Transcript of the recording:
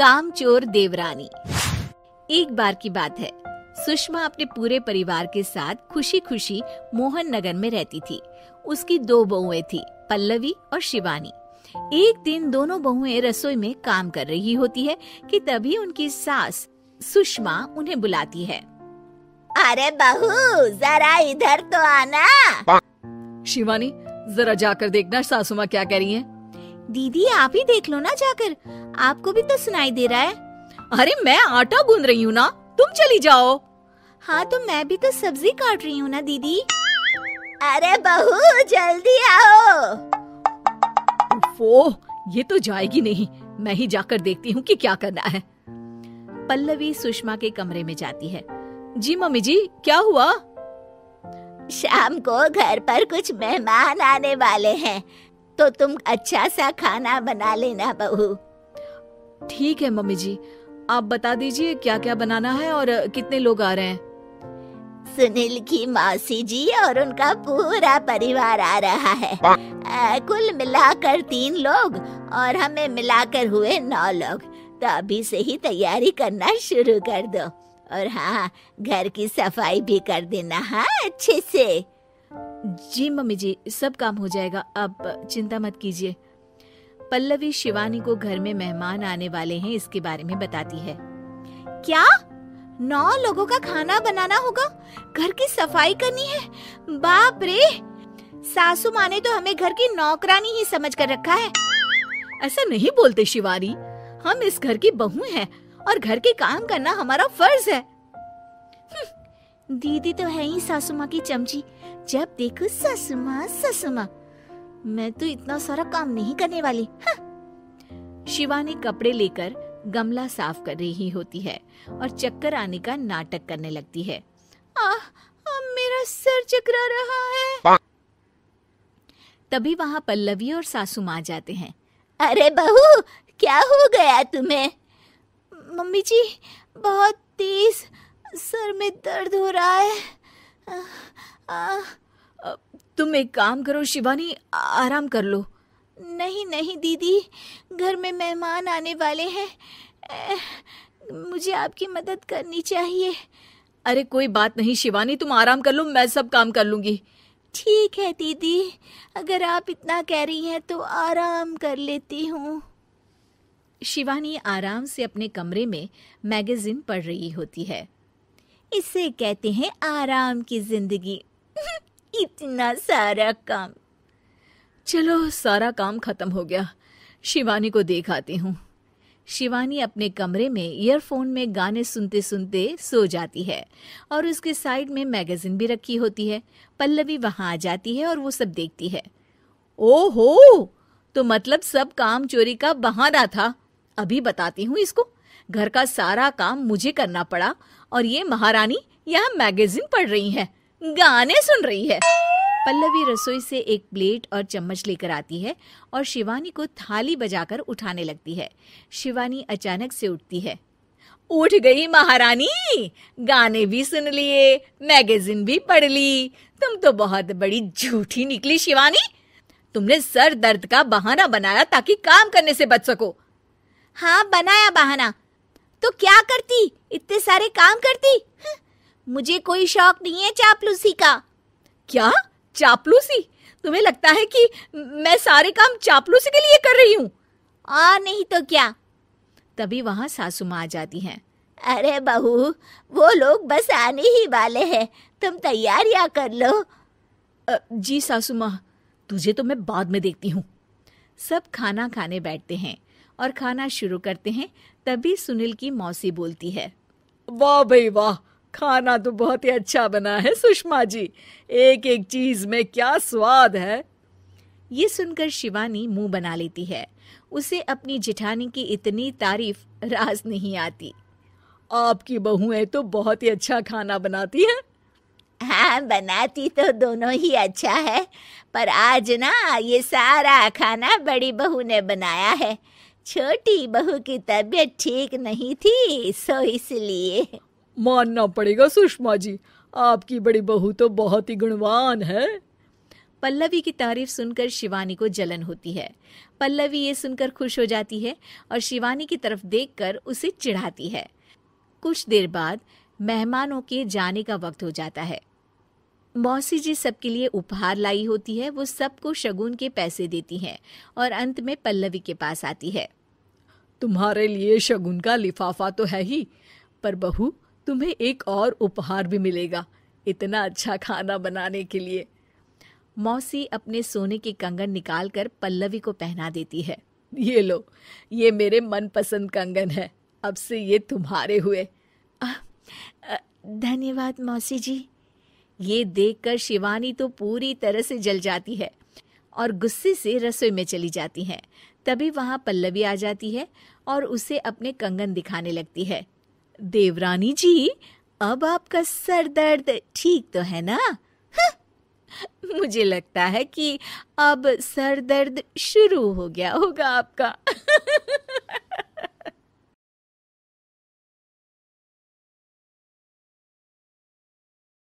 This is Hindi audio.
कामचोर देवरानी। एक बार की बात है, सुषमा अपने पूरे परिवार के साथ खुशी खुशी मोहन नगर में रहती थी। उसकी 2 बहुएं थी, पल्लवी और शिवानी। एक दिन दोनों बहुएं रसोई में काम कर रही होती है कि तभी उनकी सास सुषमा उन्हें बुलाती है। अरे बहू, जरा इधर तो आना। शिवानी, जरा जाकर देखना सासू माँ क्या कह रही हैं। दीदी आप ही देख लो ना जाकर, आपको भी तो सुनाई दे रहा है। अरे मैं आटा गूंद रही हूँ ना, तुम चली जाओ। हाँ तो मैं भी तो सब्जी काट रही हूँ ना दीदी। अरे बहू जल्दी आओ। ओह, ये तो जाएगी नहीं, मैं ही जाकर देखती हूँ कि क्या करना है। पल्लवी सुषमा के कमरे में जाती है। जी मम्मी जी, क्या हुआ? शाम को घर पर कुछ मेहमान आने वाले हैं, तो तुम अच्छा सा खाना बना लेना बहू। ठीक है मम्मी जी, आप बता दीजिए क्या क्या बनाना है और कितने लोग आ रहे हैं। सुनील की मौसी जी और उनका पूरा परिवार आ रहा है। कुल मिलाकर 3 लोग और हमें मिलाकर हुए 9 लोग। तो अभी से ही तैयारी करना शुरू कर दो। और हाँ, घर की सफाई भी कर देना, हाँ अच्छे से। जी मम्मी जी, सब काम हो जाएगा, आप चिंता मत कीजिए। पल्लवी शिवानी को घर में मेहमान आने वाले हैं इसके बारे में बताती है। क्या 9 लोगों का खाना बनाना होगा, घर की सफाई करनी है? बाप रे, सासू माँ ने तो हमें घर की नौकरानी ही समझ कर रखा है। ऐसा नहीं बोलते शिवानी, हम इस घर की बहू हैं और घर के काम करना हमारा फर्ज है। दीदी तो है ही सासू माँ की चमची, जब देखो सासू माँ सासू माँ। मैं तो इतना सारा काम नहीं करने वाली। शिवानी कपड़े लेकर गमला साफ कर रही होती है और चक्कर आने का नाटक करने लगती है। मेरा सर चकरा रहा है। तभी वहाँ पल्लवी और सासू माँ जाते हैं। अरे बहू, क्या हो गया तुम्हें? मम्मी जी, बहुत तेज सर में दर्द हो रहा है। तुम एक काम करो शिवानी, आराम कर लो। नहीं नहीं दीदी, घर में मेहमान आने वाले हैं, मुझे आपकी मदद करनी चाहिए। अरे कोई बात नहीं शिवानी, तुम आराम कर लो, मैं सब काम कर लूंगी। ठीक है दीदी, अगर आप इतना कह रही हैं तो आराम कर लेती हूँ। शिवानी आराम से अपने कमरे में मैगजीन पढ़ रही होती है। इसे कहते हैं आराम की जिंदगी। इतना सारा काम। चलो सारा काम खत्म हो गया, शिवानी को देख आती हूँ। शिवानी अपने कमरे में ईयरफोन में गाने सुनते सुनते सो जाती है और उसके साइड में मैगजीन भी रखी होती है। पल्लवी वहां आ जाती है और वो सब देखती है। ओहो, तो मतलब सब काम चोरी का बहाना था। अभी बताती हूँ इसको। घर का सारा काम मुझे करना पड़ा और ये महारानी यहाँ मैगजीन पढ़ रही है, गाने सुन रही है। पल्लवी रसोई से एक प्लेट और चम्मच लेकर आती है और शिवानी को थाली बजाकर उठाने लगती है। शिवानी अचानक से उठती है। उठ गई महारानी, गाने भी सुन लिए, मैगजीन भी पढ़ ली। तुम तो बहुत बड़ी झूठी निकली शिवानी। तुमने सर दर्द का बहाना बनाया ताकि काम करने से बच सको। हाँ बनाया बहाना, तो क्या करती, इतने सारे काम करती। मुझे कोई शौक नहीं है चापलूसी का। क्या चापलूसी? तुम्हें लगता है कि मैं सारे काम चापलूसी के लिए कर रही हूँ? नहीं तो क्या। तभी वहां सासू माँ आ जाती हैं। अरे बहू, वो लोग बस आने ही वाले हैं, तुम तैयारियां कर लो। जी सासू माँ, तुझे तो मैं बाद में देखती हूँ। सब खाना खाने बैठते हैं और खाना शुरू करते हैं। तभी सुनील की मौसी बोलती है। वाह भाई वाह, खाना तो बहुत ही अच्छा बना है सुषमा जी, एक एक चीज में क्या स्वाद है। ये सुनकर शिवानी मुंह बना लेती है। उसे अपनी जेठानी की इतनी तारीफ रास नहीं आती। आपकी बहुएं तो बहुत ही अच्छा खाना बनाती हैं। हाँ, बनाती तो दोनों ही अच्छा है, पर आज ना ये सारा खाना बड़ी बहू ने बनाया है। छोटी बहू की तबीयत ठीक नहीं थी, सो इसलिए। मानना पड़ेगा सुषमा जी, आपकी बड़ी बहू तो बहुत ही गुणवान है। पल्लवी की तारीफ सुनकर शिवानी को जलन होती है। पल्लवी ये सुनकर खुश हो जाती है और शिवानी की तरफ देखकर उसे चिढ़ाती है। कुछ देर बाद मेहमानों के जाने का वक्त हो जाता है। मौसी जी सबके लिए उपहार लाई होती है। वो सबको शगुन के पैसे देती हैं और अंत में पल्लवी के पास आती है। तुम्हारे लिए शगुन का लिफाफा तो है ही, पर बहू तुम्हें एक और उपहार भी मिलेगा इतना अच्छा खाना बनाने के लिए। मौसी अपने सोने के कंगन निकालकर पल्लवी को पहना देती है। ये लो, ये मेरे मनपसंद कंगन है, अब से ये तुम्हारे हुए। धन्यवाद मौसी जी। ये देखकर शिवानी तो पूरी तरह से जल जाती है और गुस्से से रसोई में चली जाती है। तभी वहां पल्लवी आ जाती है और उसे अपने कंगन दिखाने लगती है। देवरानी जी, अब आपका सर दर्द ठीक तो है ना? मुझे लगता है कि अब सर दर्द शुरू हो गया होगा आपका।